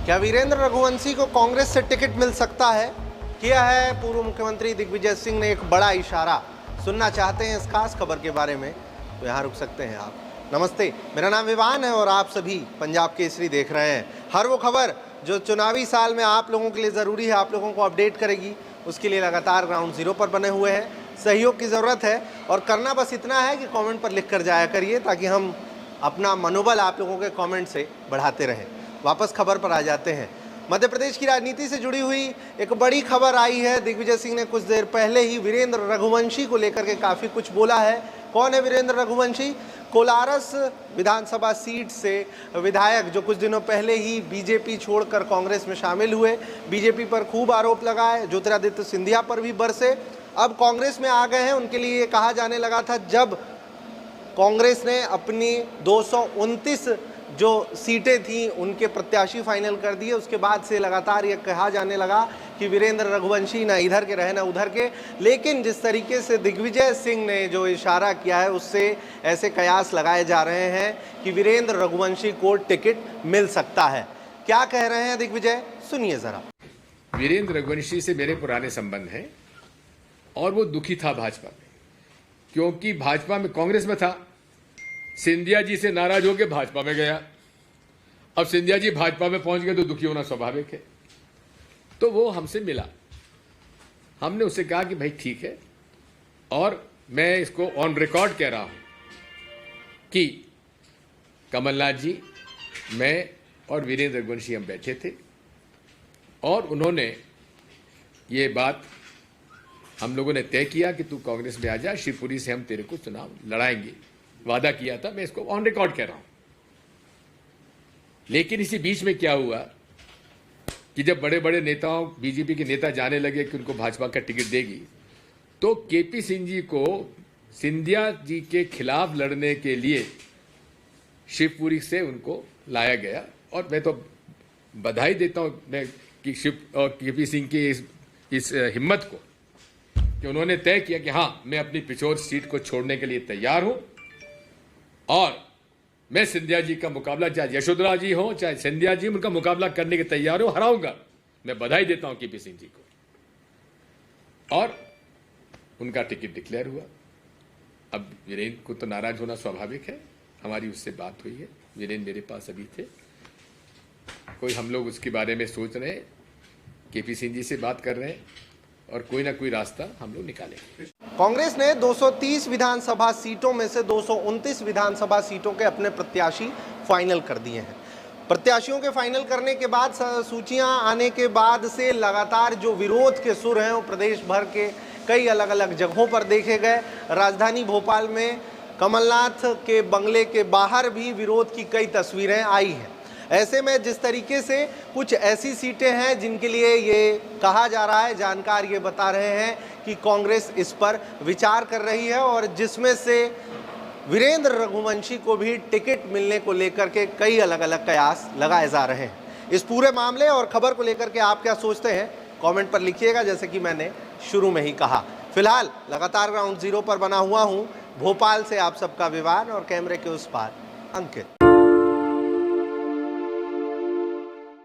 क्या वीरेंद्र रघुवंशी को कांग्रेस से टिकट मिल सकता है? किया है पूर्व मुख्यमंत्री दिग्विजय सिंह ने एक बड़ा इशारा। सुनना चाहते हैं इस खास खबर के बारे में तो यहाँ रुक सकते हैं आप। नमस्ते, मेरा नाम विवान है और आप सभी पंजाब केसरी देख रहे हैं। हर वो खबर जो चुनावी साल में आप लोगों के लिए ज़रूरी है, आप लोगों को अपडेट करेगी, उसके लिए लगातार ग्राउंड जीरो पर बने हुए हैं। सहयोग की ज़रूरत है और करना बस इतना है कि कमेंट पर लिख कर जाया करिए ताकि हम अपना मनोबल आप लोगों के कमेंट से बढ़ाते रहें। वापस खबर पर आ जाते हैं। मध्य प्रदेश की राजनीति से जुड़ी हुई एक बड़ी खबर आई है। दिग्विजय सिंह ने कुछ देर पहले ही वीरेंद्र रघुवंशी को लेकर के काफ़ी कुछ बोला है। कौन है वीरेंद्र रघुवंशी? कोलारस विधानसभा सीट से विधायक जो कुछ दिनों पहले ही बीजेपी छोड़कर कांग्रेस में शामिल हुए, बीजेपी पर खूब आरोप लगाए, ज्योतिरादित्य सिंधिया पर भी बरसे, अब कांग्रेस में आ गए हैं। उनके लिए ये कहा जाने लगा था जब कांग्रेस ने अपनी 229 जो सीटें थी उनके प्रत्याशी फाइनल कर दिए, उसके बाद से लगातार ये कहा जाने लगा कि वीरेंद्र रघुवंशी ना इधर के रहे ना उधर के। लेकिन जिस तरीके से दिग्विजय सिंह ने जो इशारा किया है उससे ऐसे कयास लगाए जा रहे हैं कि वीरेंद्र रघुवंशी को टिकट मिल सकता है। क्या कह रहे हैं दिग्विजय, सुनिए जरा। वीरेंद्र रघुवंशी से मेरे पुराने संबंध हैं और वो दुखी था भाजपा में, क्योंकि भाजपा में कांग्रेस में था, सिंधिया जी से नाराज होकर भाजपा में गया। अब सिंधिया जी भाजपा में पहुंच गए तो दुखी होना स्वाभाविक है। तो वो हमसे मिला, हमने उससे कहा कि भाई ठीक है, और मैं इसको ऑन रिकॉर्ड कह रहा हूं कि कमलनाथ जी, मैं और वीरेंद्र रघुवंशी हम बैठे थे और उन्होंने ये बात हम लोगों ने तय किया कि तू कांग्रेस में आ जा, शिवपुरी से हम तेरे को चुनाव लड़ाएंगे, वादा किया था। मैं इसको ऑन रिकॉर्ड कह रहा हूं। लेकिन इसी बीच में क्या हुआ कि जब बड़े बड़े नेताओं, बीजेपी के नेता जाने लगे कि उनको भाजपा का टिकट देगी, तो केपी सिंह जी को सिंधिया जी के खिलाफ लड़ने के लिए शिवपुरी से उनको लाया गया। और मैं तो बधाई देता हूं मैं कि केपी सिंह की इस हिम्मत को कि उन्होंने तय किया कि हां, मैं अपनी पिछोर सीट को छोड़ने के लिए तैयार हूं और मैं सिंधिया जी का मुकाबला, चाहे यशोधरा जी हो चाहे सिंधिया जी, उनका मुकाबला करने के तैयार हूं, हराऊंगा। मैं बधाई देता हूं केपी सिंह जी को। और उनका टिकट डिक्लेयर हुआ। अब वीरेंद्र को तो नाराज होना स्वाभाविक है। हमारी उससे बात हुई है, वीरेंद्र मेरे पास अभी थे, कोई हम लोग उसके बारे में सोच रहे हैं, केपी सिंह जी से बात कर रहे हैं और कोई ना कोई रास्ता हम लोग निकालेंगे। कांग्रेस ने 230 विधानसभा सीटों में से 229 विधानसभा सीटों के अपने प्रत्याशी फाइनल कर दिए हैं। प्रत्याशियों के फाइनल करने के बाद, सूचियां आने के बाद से लगातार जो विरोध के सुर हैं वो प्रदेश भर के कई अलग अलग जगहों पर देखे गए। राजधानी भोपाल में कमलनाथ के बंगले के बाहर भी विरोध की कई तस्वीरें आई हैं। ऐसे में जिस तरीके से कुछ ऐसी सीटें हैं जिनके लिए ये कहा जा रहा है, जानकार ये बता रहे हैं कि कांग्रेस इस पर विचार कर रही है और जिसमें से वीरेंद्र रघुवंशी को भी टिकट मिलने को लेकर के कई अलग अलग कयास लगाए जा रहे हैं। इस पूरे मामले और खबर को लेकर के आप क्या सोचते हैं, कमेंट पर लिखिएगा, जैसे कि मैंने शुरू में ही कहा। फिलहाल लगातार ग्राउंड जीरो पर बना हुआ हूँ भोपाल से। आप सबका विवान और कैमरे के उस पार अंकित।